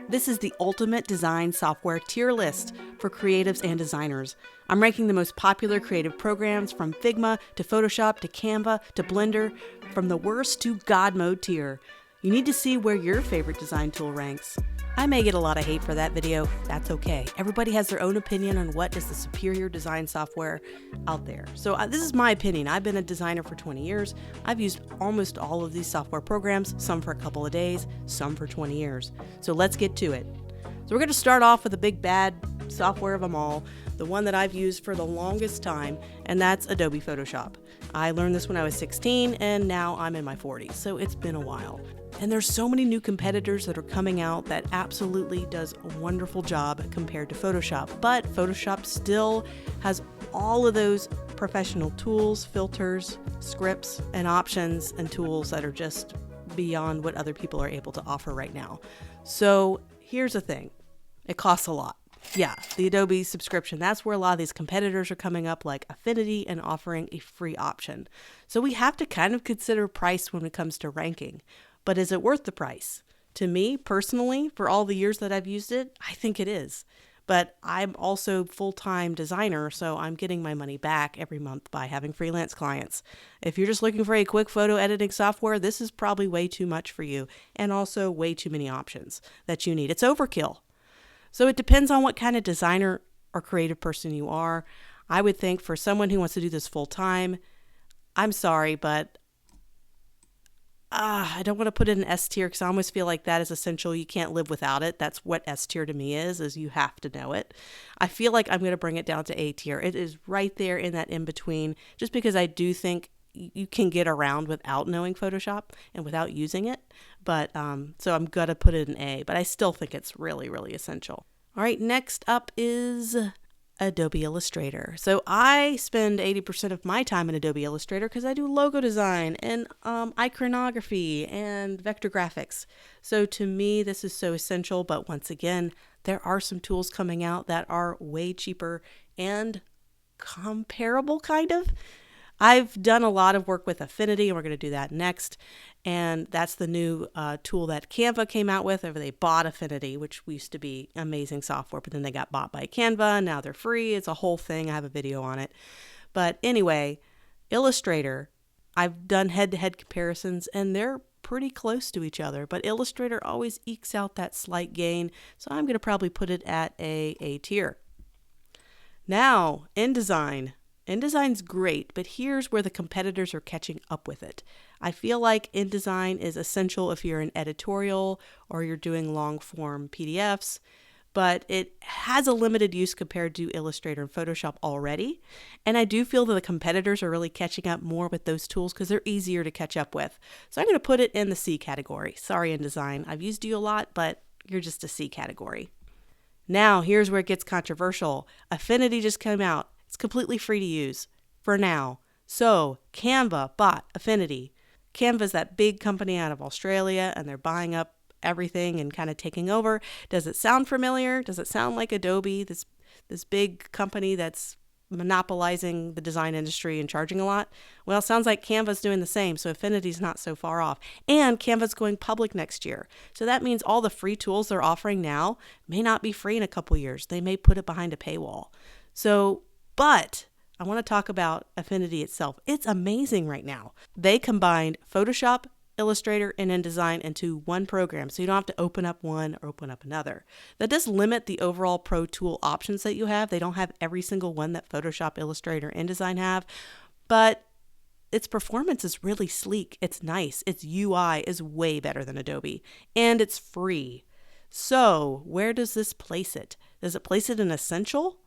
This is the ultimate design software tier list for creatives and designers. I'm ranking the most popular creative programs from Figma to Photoshop to Canva to Blender, from the worst to God mode tier. You need to see where your favorite design tool ranks. I may get a lot of hate for that video. That's okay. Everybody has their own opinion on what is the superior design software out there. So this is my opinion. I've been a designer for 20 years. I've used almost all of these software programs, some for a couple of days, some for 20 years. So let's get to it. So we're going to start off with the big bad software of them all, the one that I've used for the longest time, and that's Adobe Photoshop. I learned this when I was 16, and now I'm in my 40s, so it's been a while. And there's so many new competitors that are coming out that absolutely does a wonderful job compared to Photoshop. But Photoshop still has all of those professional tools, filters, scripts, and options and tools that are just beyond what other people are able to offer right now. So here's the thing. It costs a lot. Yeah, the Adobe subscription, that's where a lot of these competitors are coming up, like Affinity, and offering a free option. So we have to kind of consider price when it comes to ranking. But is it worth the price? To me, personally, for all the years that I've used it, I think it is. But I'm also a full-time designer, so I'm getting my money back every month by having freelance clients. If you're just looking for a quick photo editing software, this is probably way too much for you, and also way too many options that you need. It's overkill. So it depends on what kind of designer or creative person you are. I would think for someone who wants to do this full-time, I'm sorry, but I don't want to put it in S-tier because I almost feel like that is essential. You can't live without it. That's what S-tier to me is you have to know it. I feel like I'm going to bring it down to A-tier. It is right there in that in-between, just because I do think you can get around without knowing Photoshop and without using it. But so I'm going to put it in A, but I still think it's really, really essential. All right, next up is Adobe Illustrator. So I spend 80% of my time in Adobe Illustrator because I do logo design and iconography and vector graphics. So to me, this is so essential. But once again, there are some tools coming out that are way cheaper and comparable, kind of. I've done a lot of work with Affinity, and we're going to do that next. And that's the new tool that Canva came out with. They bought Affinity, which used to be amazing software, but then they got bought by Canva. Now they're free. It's a whole thing. I have a video on it. But anyway, Illustrator, I've done head-to-head comparisons, and they're pretty close to each other. But Illustrator always ekes out that slight gain, so I'm going to probably put it at A tier. Now, InDesign. InDesign's great, but here's where the competitors are catching up with it. I feel like InDesign is essential if you're an editorial or you're doing long-form PDFs, but it has a limited use compared to Illustrator and Photoshop already. And I do feel that the competitors are really catching up more with those tools because they're easier to catch up with. So I'm going to put it in the C category. Sorry, InDesign. I've used you a lot, but you're just a C category. Now, here's where it gets controversial. Affinity just came out. It's completely free to use for now. So Canva bought Affinity. Canva's that big company out of Australia, and they're buying up everything and kind of taking over. Does it sound familiar? Does it sound like Adobe, this big company that's monopolizing the design industry and charging a lot? Well, it sounds like Canva's doing the same, so Affinity's not so far off. And Canva's going public next year. So that means all the free tools they're offering now may not be free in a couple years. They may put it behind a paywall. But I want to talk about Affinity itself. It's amazing right now. They combined Photoshop, Illustrator, and InDesign into one program, so you don't have to open up one or open up another. That does limit the overall Pro Tool options that you have. They don't have every single one that Photoshop, Illustrator, and InDesign have, but its performance is really sleek. It's nice. Its UI is way better than Adobe, and it's free. So where does this place it? Does it place it in Essential?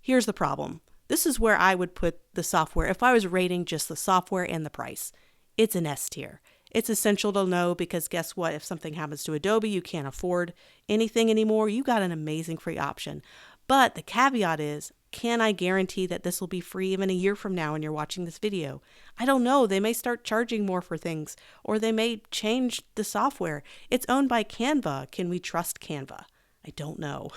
Here's the problem. This is where I would put the software if I was rating just the software and the price. It's an S tier. It's essential to know because guess what? If something happens to Adobe, you can't afford anything anymore. You got an amazing free option. But the caveat is, can I guarantee that this will be free even a year from now when you're watching this video? I don't know. They may start charging more for things, or they may change the software. It's owned by Canva. Can we trust Canva? I don't know.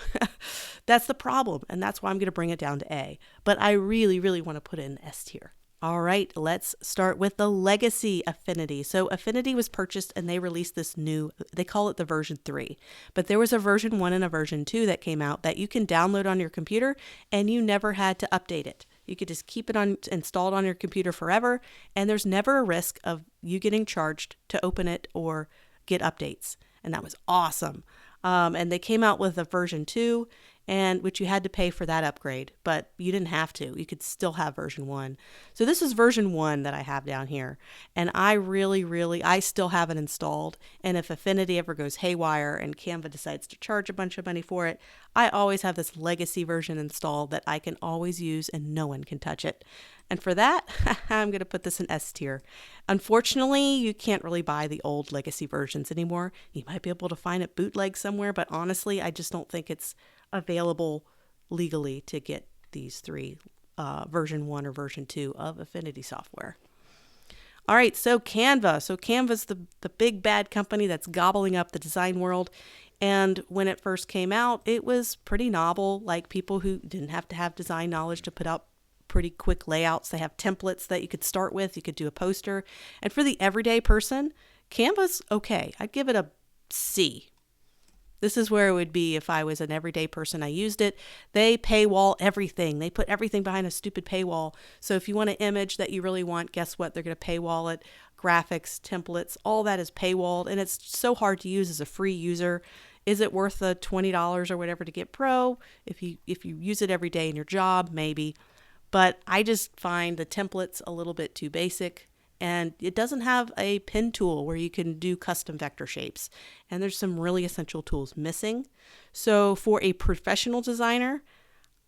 That's the problem, and that's why I'm going to bring it down to A. But I really, really want to put it in S tier. All right, let's start with the legacy Affinity. So Affinity was purchased and they released this new, they call it the version 3, but there was a version 1 and a version 2 that came out that you can download on your computer and you never had to update it. You could just keep it on installed on your computer forever, and there's never a risk of you getting charged to open it or get updates. And that was awesome. And they came out with a version 2, and which you had to pay for that upgrade, but you didn't have to. You could still have version 1. So this is version 1 that I have down here, and I still have it installed. And if Affinity ever goes haywire and Canva decides to charge a bunch of money for it, I always have this legacy version installed that I can always use and no one can touch it. And for that, I'm going to put this in S tier. Unfortunately, you can't really buy the old legacy versions anymore. You might be able to find it bootleg somewhere, but honestly, I just don't think it's available legally to get these 3 version 1 or version 2 of Affinity software. All right, so Canva. So Canva's the big bad company that's gobbling up the design world. And when it first came out, it was pretty novel. Like, people who didn't have to have design knowledge to put out pretty quick layouts. They have templates that you could start with. You could do a poster. And for the everyday person, Canva's okay. I'd give it a C. This is where it would be if I was an everyday person. I used it. They paywall everything. They put everything behind a stupid paywall. So if you want an image that you really want, guess what? They're going to paywall it. Graphics, templates, all that is paywalled. And it's so hard to use as a free user. Is it worth the $20 or whatever to get pro? If you use it every day in your job, maybe. But I just find the templates a little bit too basic, and it doesn't have a pen tool where you can do custom vector shapes. And there's some really essential tools missing. So for a professional designer,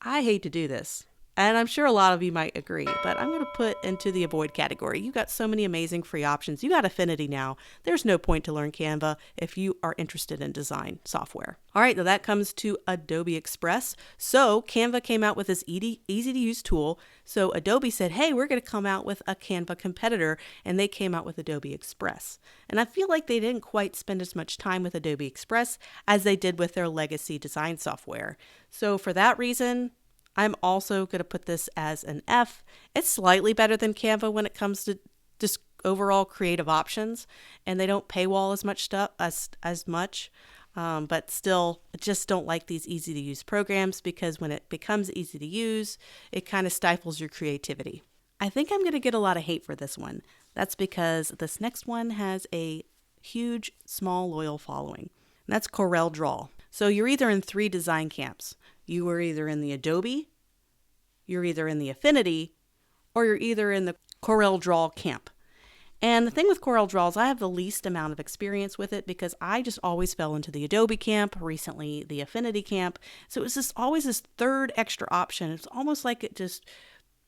I hate to do this. And I'm sure a lot of you might agree, but I'm going to put into the avoid category. You got so many amazing free options. You got Affinity now. There's no point to learn Canva if you are interested in design software. All right, now that comes to Adobe Express. So Canva came out with this easy to use tool. So Adobe said, hey, we're going to come out with a Canva competitor, and they came out with Adobe Express. And I feel like they didn't quite spend as much time with Adobe Express as they did with their legacy design software. So for that reason, I'm also going to put this as an F. It's slightly better than Canva when it comes to just overall creative options, and they don't paywall as much stuff as much. But still, I just don't like these easy to use programs, because when it becomes easy to use, it kind of stifles your creativity. I think I'm going to get a lot of hate for this one. That's because this next one has a huge, small, loyal following. And that's Corel Draw. So you're either in 3 design camps. You are either in the Adobe, you're either in the Affinity, or you're either in the Corel Draw camp. And the thing with Corel Draw is I have the least amount of experience with it, because I just always fell into the Adobe camp, recently the Affinity camp. So it was just always this third extra option. It's almost like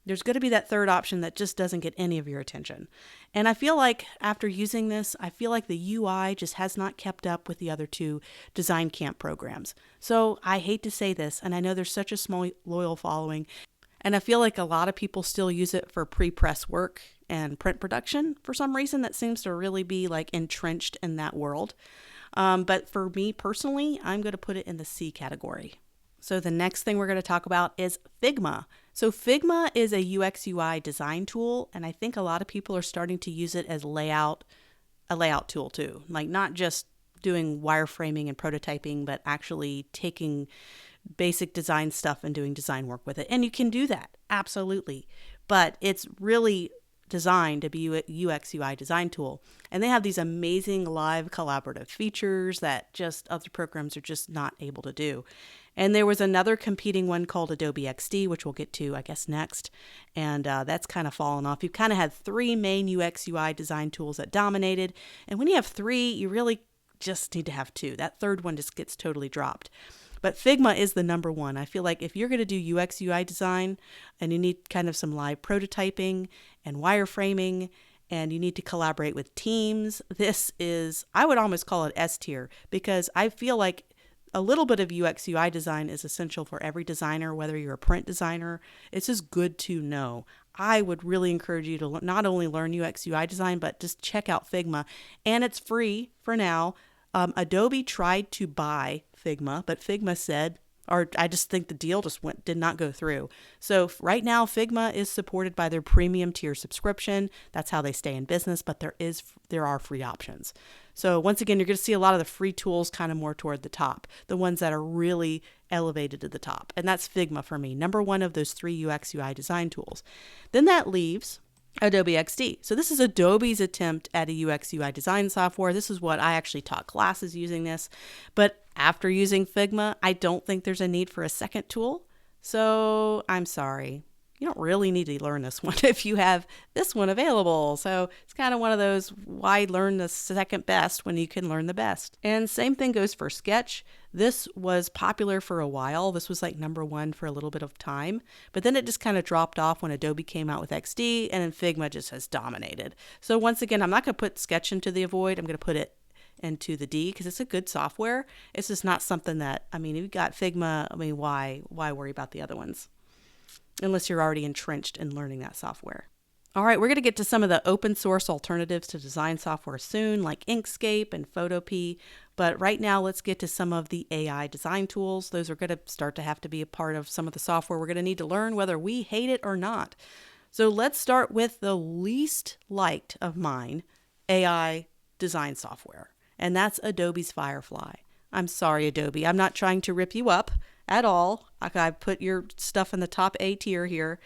there's going to be that third option that just doesn't get any of your attention. And I feel like after using this, I feel like the UI just has not kept up with the other 2 design camp programs. So I hate to say this, and I know there's such a small loyal following, and I feel like a lot of people still use it for pre-press work and print production for some reason. That seems to really be like entrenched in that world. But for me personally, I'm going to put it in the C category. So the next thing we're going to talk about is Figma. So Figma is a UX UI design tool, and I think a lot of people are starting to use it as a layout tool too. Like, not just doing wireframing and prototyping, but actually taking basic design stuff and doing design work with it. And you can do that, absolutely. But it's really designed to be a UX UI design tool. And they have these amazing live collaborative features that just other programs are just not able to do. And there was another competing one called Adobe Xd, which we'll get to, I guess, next. And that's kind of fallen off. You've kind of had 3 main UX UI design tools that dominated. And when you have 3, you really just need to have 2. That third one just gets totally dropped. But Figma is the number 1. I feel like if you're going to do UX UI design and you need kind of some live prototyping and wireframing, and you need to collaborate with teams, this is, I would almost call it S tier, because I feel like a little bit of UX UI design is essential for every designer, whether you're a print designer. It's just good to know. I would really encourage you to not only learn UX UI design, but just check out Figma. And it's free for now. Adobe tried to buy Figma, but Figma said, or I just think the deal just did not go through. So right now, Figma is supported by their premium tier subscription. That's how they stay in business, but there are free options. So once again, you're going to see a lot of the free tools kind of more toward the top, the ones that are really elevated to the top. And that's Figma for me, number one of those 3 UX UI design tools. Then that leaves Adobe Xd. So this is Adobe's attempt at a UX UI design software. This is what I actually taught classes using this. But after using Figma, I don't think there's a need for a second tool. So I'm sorry. You don't really need to learn this one if you have this one available. So it's kind of one of those, why learn the second best when you can learn the best? And same thing goes for Sketch. This was popular for a while. This was like number one for a little bit of time, but then it just kind of dropped off when Adobe came out with Xd, and then Figma just has dominated. So once again, I'm not going to put Sketch into the avoid. I'm going to put it into the D because it's a good software. It's just not something that, I mean, you've got Figma. I mean, why worry about the other ones? Unless you're already entrenched in learning that software. All right, we're going to get to some of the open source alternatives to design software soon, like InkScape and PhotoPea. But right now, let's get to some of the AI design tools. Those are going to start to have to be a part of some of the software we're going to need to learn, whether we hate it or not. So let's start with the least liked of mine AI design software, and that's Adobe's Firefly. I'm sorry, Adobe. I'm not trying to rip you up at all. I put your stuff in the top A tier here,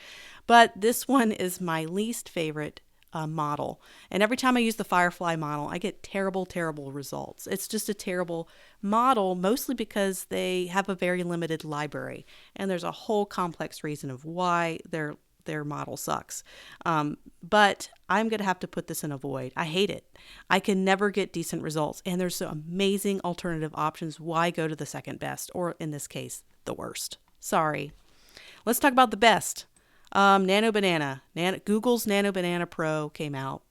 but this one is my least favorite model. And every time I use the Firefly model, I get terrible, terrible results. It's just a terrible model, mostly because they have a very limited library, and there's a whole complex reason of why their model sucks. But I'm going to have to put this in a void. I hate it. I can never get decent results. And there's some amazing alternative options. Why go to the second best? Or in this case, the worst. Sorry. Let's talk about the best. Nano Banana. Google's Nano Banana Pro came out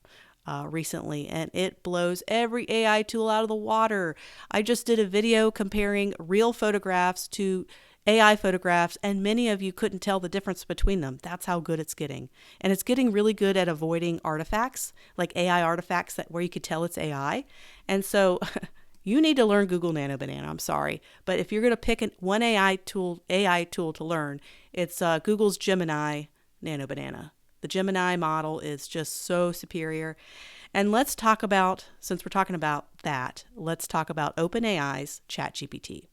recently, and it blows every AI tool out of the water. I just did a video comparing real photographs to AI photographs, and many of you couldn't tell the difference between them. That's how good it's getting. And it's getting really good at avoiding artifacts, like AI artifacts where you could tell it's AI. And so you need to learn Google Nano Banana. I'm sorry. But if you're going to pick one AI tool to learn, it's Google's Gemini Nano Banana. The Gemini model is just so superior. And let's talk about, since we're talking about that, let's talk about OpenAI's Chat GPT.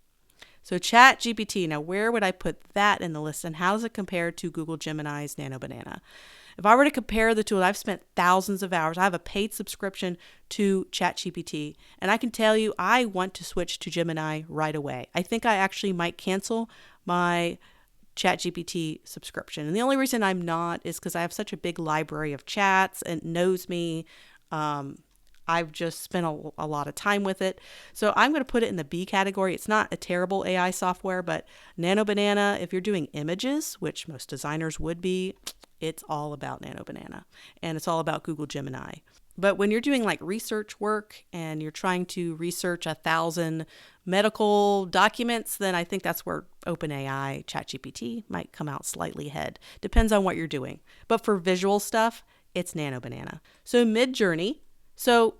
So Chat GPT, now where would I put that in the list, and how does it compare to Google Gemini's Nano Banana? If I were to compare the two, I've spent thousands of hours. I have a paid subscription to Chat GPT, and I can tell you I want to switch to Gemini right away. I think I actually might cancel my Chat GPT subscription. And the only reason I'm not is because I have such a big library of chats and it knows me. I've just spent a lot of time with it. So I'm going to put it in the B category. It's not a terrible AI software, but Nano Banana, if you're doing images, which most designers would be, it's all about Nano Banana, and it's all about Google Gemini. But when you're doing like research work and you're trying to research 1,000 medical documents, then I think that's where OpenAI ChatGPT might come out slightly ahead. Depends on what you're doing. But for visual stuff, it's Nano Banana. So MidJourney. So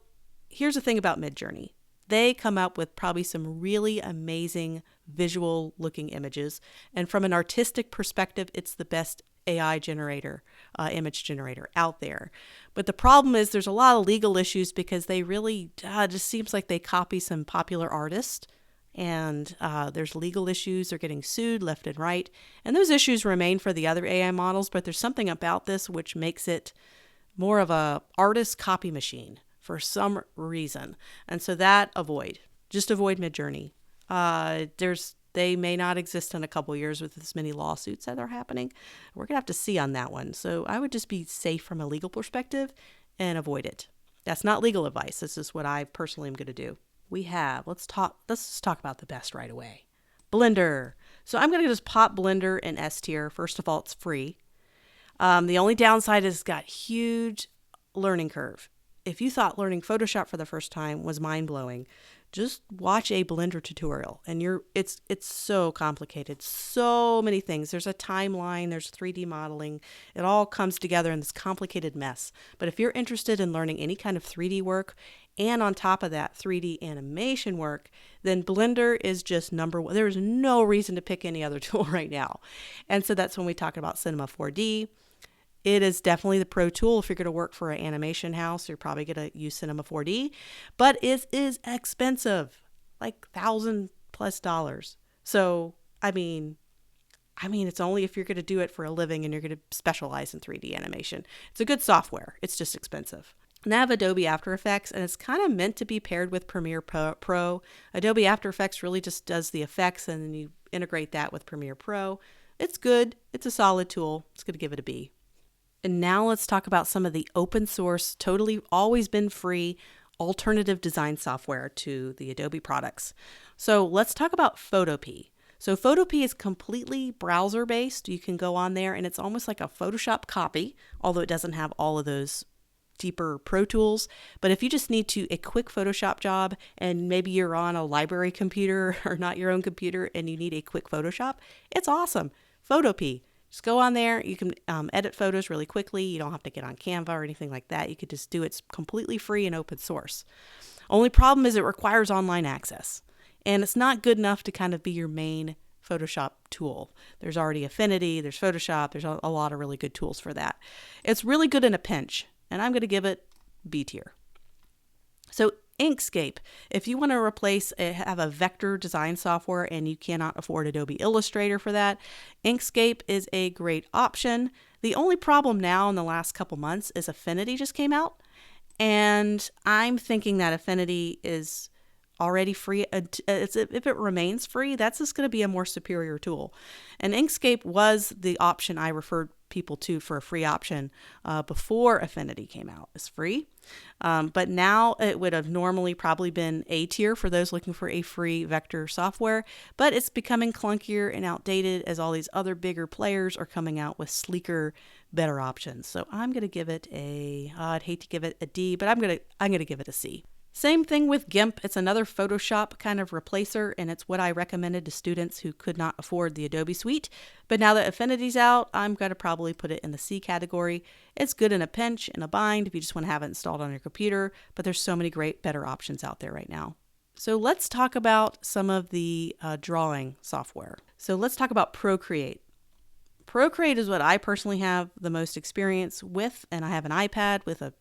here's the thing about MidJourney. They come up with probably some really amazing visual looking images. And from an artistic perspective, it's the best AI generator, image generator out there. But the problem is there's a lot of legal issues because they really, just seems like they copy some popular artists. And there's legal issues. They're getting sued left and right. And those issues remain for the other AI models, but there's something about this which makes it more of a artist copy machine for some reason. And so just avoid MidJourney. They may not exist in a couple years with as many lawsuits that are happening. We're going to have to see on that one. So I would just be safe from a legal perspective and avoid it. That's not legal advice. This is what I personally am going to do. Let's just talk about the best right away. Blender. So I'm going to just pop Blender in S tier. First of all, it's free. The only downside is it's got huge learning curve. If you thought learning Photoshop for the first time was mind-blowing, just watch a Blender tutorial, and it's so complicated. So many things. There's a timeline, there's 3D modeling. It all comes together in this complicated mess. But if you're interested in learning any kind of 3D work and on top of that 3D animation work, then Blender is just number one. There's no reason to pick any other tool right now. And so that's when we talk about Cinema 4D. It is definitely the pro tool. If you're going to work for an animation house, you're probably going to use Cinema 4D, but it is expensive, like $1,000+. So, I mean, it's only if you're going to do it for a living and you're going to specialize in 3D animation. It's a good software. It's just expensive. And I have Adobe After Effects, and it's kind of meant to be paired with Premiere Pro. Adobe After Effects really just does the effects, and then you integrate that with Premiere Pro. It's good. It's a solid tool. It's going to give it a B. And now let's talk about some of the open source, totally always been free, alternative design software to the Adobe products. So let's talk about PhotoPea. So PhotoPea is completely browser based. You can go on there and it's almost like a Photoshop copy, although it doesn't have all of those deeper pro tools. But if you just need a quick Photoshop job and maybe you're on a library computer or not your own computer and you need a quick Photoshop, it's awesome. PhotoPea. Just go on there. You can edit photos really quickly. You don't have to get on Canva or anything like that. You could just do it. It's completely free and open source. Only problem is it requires online access. And it's not good enough to kind of be your main Photoshop tool. There's already Affinity, there's Photoshop, there's a lot of really good tools for that. It's really good in a pinch, and I'm going to give it B tier. So InkScape, if you want to have a vector design software and you cannot afford Adobe Illustrator for that, InkScape is a great option. The only problem now in the last couple months is Affinity just came out, and I'm thinking that Affinity is already free. If it remains free, that's just going to be a more superior tool. And InkScape was the option I referred people to for a free option before Affinity came out. It's free. But now it would have normally probably been A tier for those looking for a free vector software, but it's becoming clunkier and outdated as all these other bigger players are coming out with sleeker, better options. So I'm going to give it I'd hate to give it a D, but I'm going to give it a C. Same thing with GIMP. It's another Photoshop kind of replacer, and it's what I recommended to students who could not afford the Adobe suite. But now that Affinity's out, I'm going to probably put it in the C category. It's good in a pinch, in a bind, if you just want to have it installed on your computer, but there's so many great, better options out there right now. So let's talk about some of the drawing software. So let's talk about Procreate. Procreate is what I personally have the most experience with, and I have an iPad with a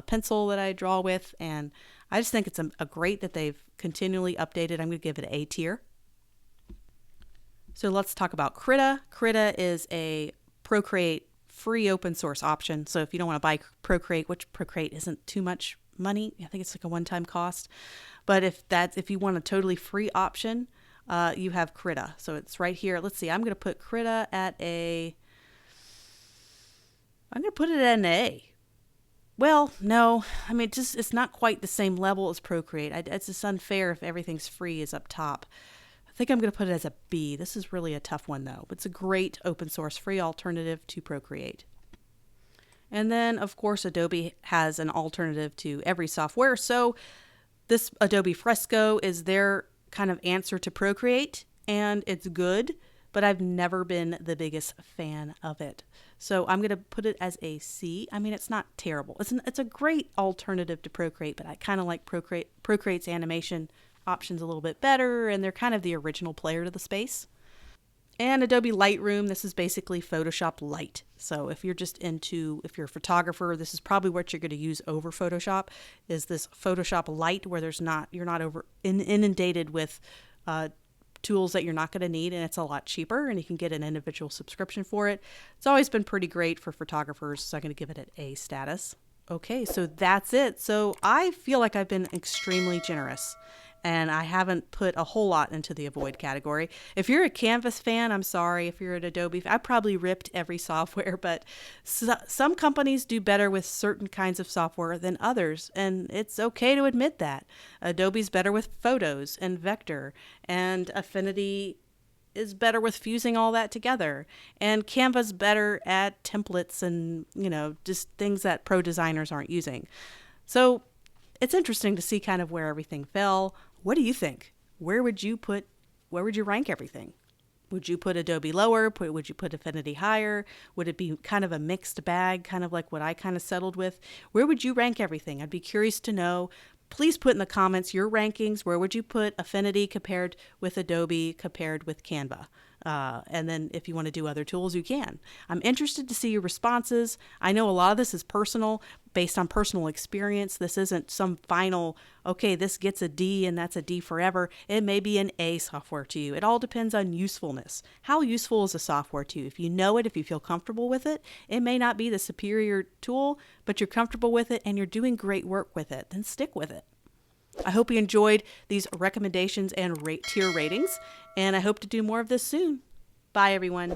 pencil that I draw with, and I just think it's a great that they've continually updated. I'm going to give it A tier. So let's talk about Krita. Krita is a Procreate free open source option. So if you don't want to buy Procreate, which Procreate isn't too much money, I think it's like a one-time cost. But if you want a totally free option, you have Krita. So it's right here. Let's see. I'm going to put Krita at an A. Well, no, I mean, it's not quite the same level as Procreate. It's just unfair if everything's free is up top. I think I'm going to put it as a B. This is really a tough one, though. It's a great open source free alternative to Procreate. And then, of course, Adobe has an alternative to every software. So this Adobe Fresco is their kind of answer to Procreate, and it's good, but I've never been the biggest fan of it. So I'm going to put it as a C. I mean, it's not terrible. It's a great alternative to Procreate, but I kind of like Procreate's animation options a little bit better, and they're kind of the original player to the space. And Adobe Lightroom, this is basically Photoshop Lite. So if you're a photographer, this is probably what you're going to use over Photoshop, is this Photoshop Lite, where you're not inundated with tools that you're not going to need, and it's a lot cheaper, and you can get an individual subscription for it. It's always been pretty great for photographers, so I'm going to give it an A status. Okay, so that's it. So I feel like I've been extremely generous, and I haven't put a whole lot into the avoid category. If you're a Canvas fan, I'm sorry. If you're an Adobe fan, I probably ripped every software, but some companies do better with certain kinds of software than others, and it's okay to admit that. Adobe's better with photos and vector, and Affinity is better with fusing all that together, and Canva's better at templates and, just things that pro designers aren't using. So it's interesting to see kind of where everything fell. What do you think? Where would you rank everything? Would you put Adobe lower? Would you put Affinity higher? Would it be kind of a mixed bag, kind of like what I kind of settled with? Where would you rank everything? I'd be curious to know. Please put in the comments your rankings. Where would you put Affinity compared with Adobe, compared with Canva? And then if you want to do other tools, you can. I'm interested to see your responses. I know a lot of this is personal, based on personal experience. This isn't some final, okay, this gets a D and that's a D forever. It may be an A software to you. It all depends on usefulness. How useful is a software to you? If you know it, if you feel comfortable with it, it may not be the superior tool, but you're comfortable with it and you're doing great work with it, then stick with it. I hope you enjoyed these recommendations and tier ratings, and I hope to do more of this soon. Bye, everyone.